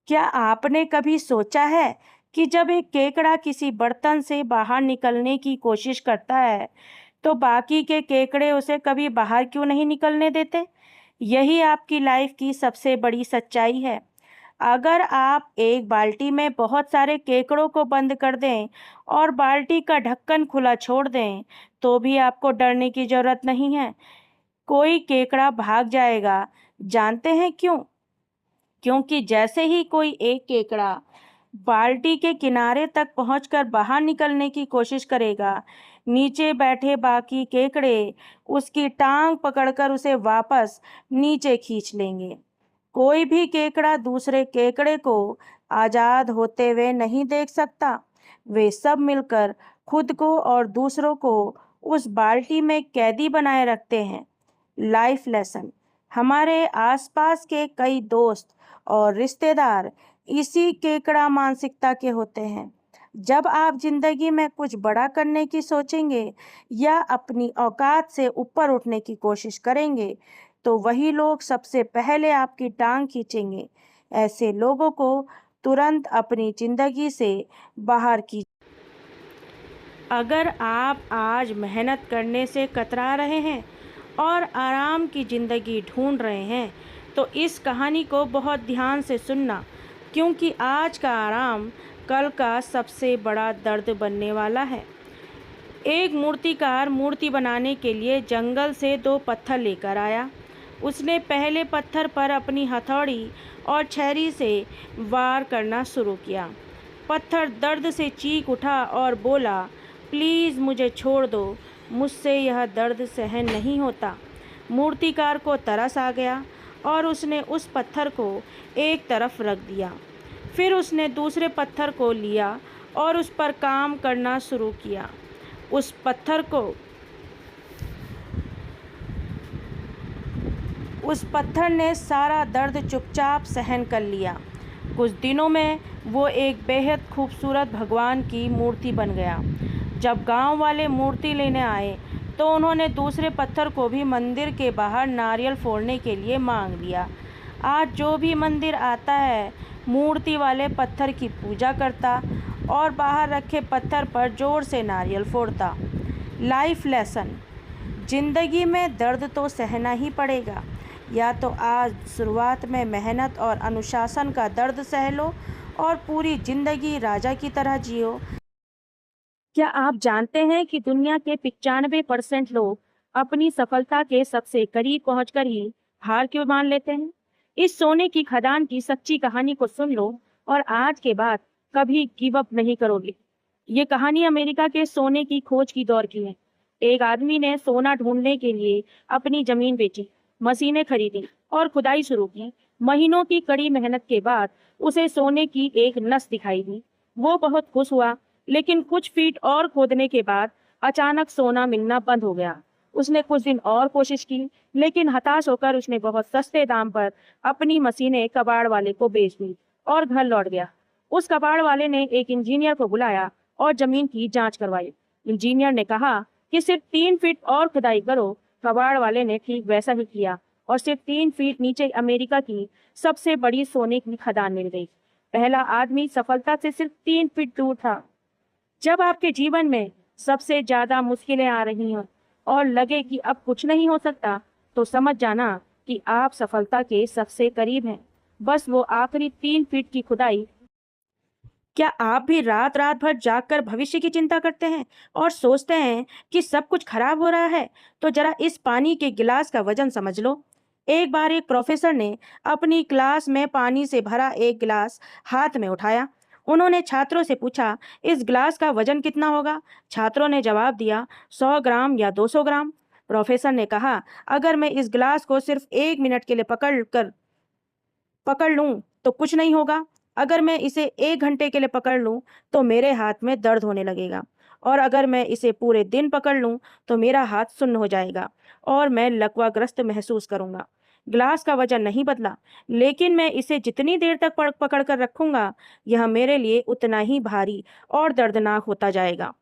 क्या आपने कभी सोचा है कि जब एक केकड़ा किसी बर्तन से बाहर निकलने की कोशिश करता है, तो बाकी के केकड़े उसे कभी बाहर क्यों नहीं निकलने देते? यही आपकी लाइफ की सबसे बड़ी सच्चाई है। अगर आप एक बाल्टी में बहुत सारे केकड़ों को बंद कर दें और बाल्टी का ढक्कन खुला छोड़ दें, तो भी आपको डरने की जरूरत नहीं है। कोई केकड़ा भाग जाएगा। जानते हैं क्यों? क्योंकि जैसे ही कोई एक केकड़ा बाल्टी के किनारे तक पहुंचकर बाहर निकलने की कोशिश करेगा, नीचे बैठे बाकी केकड़े उसकी टांग पकड़कर उसे वापस नीचे खींच लेंगे। कोई भी केकड़ा दूसरे केकड़े को आजाद होते हुए नहीं देख सकता। वे सब मिलकर खुद को और दूसरों को उस बाल्टी में कैदी बनाए रखते हैं। Life lesson. हमारे आसपास के कई दोस्त और रिश्तेदार इसी केकड़ा मानसिकता के होते हैं। जब आप जिंदगी में कुछ बड़ा करने की सोचेंगे या अपनी औकात से ऊपर उठने की कोशिश करेंगे, तो वही लोग सबसे पहले आपकी टांग खींचेंगे। ऐसे लोगों को तुरंत अपनी जिंदगी से बाहर की। अगर आप आज मेहनत करने से कतरा रहे हैं और आराम की ज़िंदगी ढूंढ रहे हैं, तो इस कहानी को बहुत ध्यान से सुनना, क्योंकि आज का आराम कल का सबसे बड़ा दर्द बनने वाला है। एक मूर्तिकार मूर्ति बनाने के लिए जंगल से 2 पत्थर लेकर आया। उसने पहले पत्थर पर अपनी हथौड़ी और छेरी से वार करना शुरू किया। पत्थर दर्द से चीख उठा और बोला, प्लीज़ मुझे छोड़ दो, मुझसे यह दर्द सहन नहीं होता। मूर्तिकार को तरस आ गया और उसने उस पत्थर को एक तरफ रख दिया। फिर उसने दूसरे पत्थर को लिया और उस पर काम करना शुरू किया। उस पत्थर ने सारा दर्द चुपचाप सहन कर लिया। कुछ दिनों में वो एक बेहद खूबसूरत भगवान की मूर्ति बन गया। जब गांव वाले मूर्ति लेने आए, तो उन्होंने दूसरे पत्थर को भी मंदिर के बाहर नारियल फोड़ने के लिए मांग लिया। आज जो भी मंदिर आता है, मूर्ति वाले पत्थर की पूजा करता और बाहर रखे पत्थर पर जोर से नारियल फोड़ता। Life lesson. जिंदगी में दर्द तो सहना ही पड़ेगा। या तो आज शुरुआत में मेहनत और अनुशासन का दर्द सह लो और पूरी जिंदगी राजा की तरह जियो। क्या आप जानते हैं कि दुनिया के 95% लोग अपनी सफलता के सबसे करीब पहुंचकर ही हार क्यों मान लेते हैं? इस सोने की खदान की सच्ची कहानी को सुन लो और आज के बाद कभी गिव अप नहीं करोगे। ये कहानी अमेरिका के सोने की खोज की दौर की है। एक आदमी ने सोना ढूंढने के लिए अपनी जमीन बेची, मशीनें खरीदी और खुदाई शुरू की। महीनों की कड़ी मेहनत के बाद उसे सोने की एक नस दिखाई दी। वो बहुत खुश हुआ, लेकिन कुछ फीट और खोदने के बाद अचानक सोना मिलना बंद हो गया। उसने कुछ दिन और कोशिश की, लेकिन हताश होकर उसने बहुत सस्ते दाम पर अपनी मशीनें कबाड़ वाले को बेच दी और घर लौट गया। उस कबाड़ वाले ने एक इंजीनियर को बुलाया और जमीन की जांच करवाई। इंजीनियर ने कहा कि सिर्फ 3 फीट और खुदाई करो। कबाड़ वाले ने ठीक वैसा ही किया और सिर्फ 3 फीट नीचे अमेरिका की सबसे बड़ी सोने की खदान मिल गई। पहला आदमी सफलता से सिर्फ 3 फीट दूर था। जब आपके जीवन में सबसे ज्यादा मुश्किलें आ रही हों और लगे कि अब कुछ नहीं हो सकता, तो समझ जाना कि आप सफलता के सबसे करीब हैं। बस वो आखिरी 3 फीट की खुदाई। क्या आप भी रात रात भर जागकर भविष्य की चिंता करते हैं और सोचते हैं कि सब कुछ खराब हो रहा है? तो जरा इस पानी के गिलास का वजन समझ लो। एक बार एक प्रोफेसर ने अपनी क्लास में पानी से भरा एक गिलास हाथ में उठाया। उन्होंने छात्रों से पूछा, इस गिलास का वजन कितना होगा? छात्रों ने जवाब दिया, 100 ग्राम या 200 ग्राम। प्रोफेसर ने कहा, अगर मैं इस गिलास को सिर्फ 1 मिनट के लिए पकड़ लूं तो कुछ नहीं होगा। अगर मैं इसे 1 घंटे के लिए पकड़ लूं तो मेरे हाथ में दर्द होने लगेगा। और अगर मैं इसे पूरे दिन पकड़ लूं तो मेरा हाथ सुन्न हो जाएगा और मैं लकवाग्रस्त महसूस करूंगा। ग्लास का वजन नहीं बदला, लेकिन मैं इसे जितनी देर तक पकड़ कर रखूंगा, यह मेरे लिए उतना ही भारी और दर्दनाक होता जाएगा।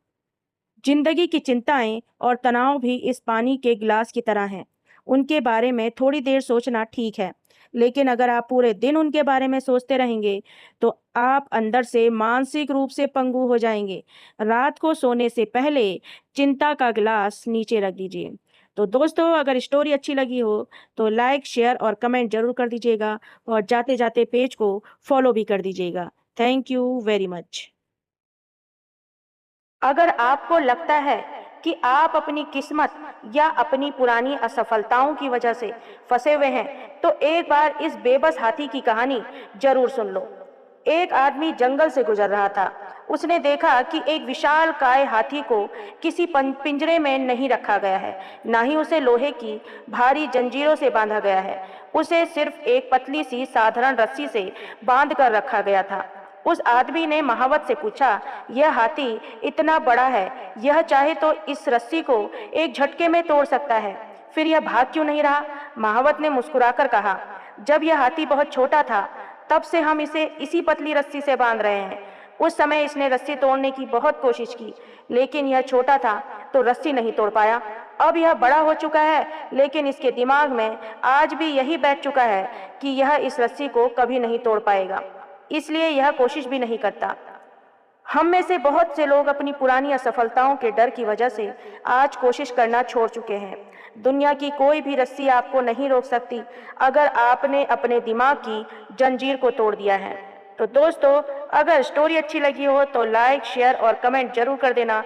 जिंदगी की चिंताएं और तनाव भी इस पानी के गिलास की तरह हैं। उनके बारे में थोड़ी देर सोचना ठीक है, लेकिन अगर आप पूरे दिन उनके बारे में सोचते रहेंगे तो आप अंदर से मानसिक रूप से पंगु हो जाएंगे। रात को सोने से पहले चिंता का गिलास नीचे रख दीजिए। तो दोस्तों, अगर स्टोरी अच्छी लगी हो तो लाइक, शेयर और कमेंट जरूर कर दीजिएगा और जाते जाते पेज को फॉलो भी कर दीजिएगा। Thank you very much. अगर आपको लगता है कि आप अपनी किस्मत या अपनी पुरानी असफलताओं की वजह से फंसे हुए हैं, तो एक बार इस बेबस हाथी की कहानी जरूर सुन लो। एक आदमी जंगल से गुजर रहा था। उसने देखा कि एक विशाल काय हाथी को किसी पिंजरे में नहीं रखा गया है, ना ही उसे लोहे की भारी जंजीरों से बांधा गया है। उसे सिर्फ एक पतली सी साधारण रस्सी से बांध कर रखा गया था। उस आदमी ने महावत से पूछा, यह हाथी इतना बड़ा है, यह चाहे तो इस रस्सी को एक झटके में तोड़ सकता है, फिर यह भाग क्यों नहीं रहा? महावत ने मुस्कुराकर कहा, जब यह हाथी बहुत छोटा था तब से हम इसे इसी पतली रस्सी से बांध रहे हैं। उस समय इसने रस्सी तोड़ने की बहुत कोशिश की, लेकिन यह छोटा था तो रस्सी नहीं तोड़ पाया। अब यह बड़ा हो चुका है, लेकिन इसके दिमाग में आज भी यही बैठ चुका है कि यह इस रस्सी को कभी नहीं तोड़ पाएगा, इसलिए यह कोशिश भी नहीं करता। हम में से बहुत से लोग अपनी पुरानी असफलताओं के डर की वजह से आज कोशिश करना छोड़ चुके हैं। दुनिया की कोई भी रस्सी आपको नहीं रोक सकती अगर आपने अपने दिमाग की जंजीर को तोड़ दिया है। तो दोस्तों, अगर स्टोरी अच्छी लगी हो तो लाइक, शेयर और कमेंट जरूर कर देना।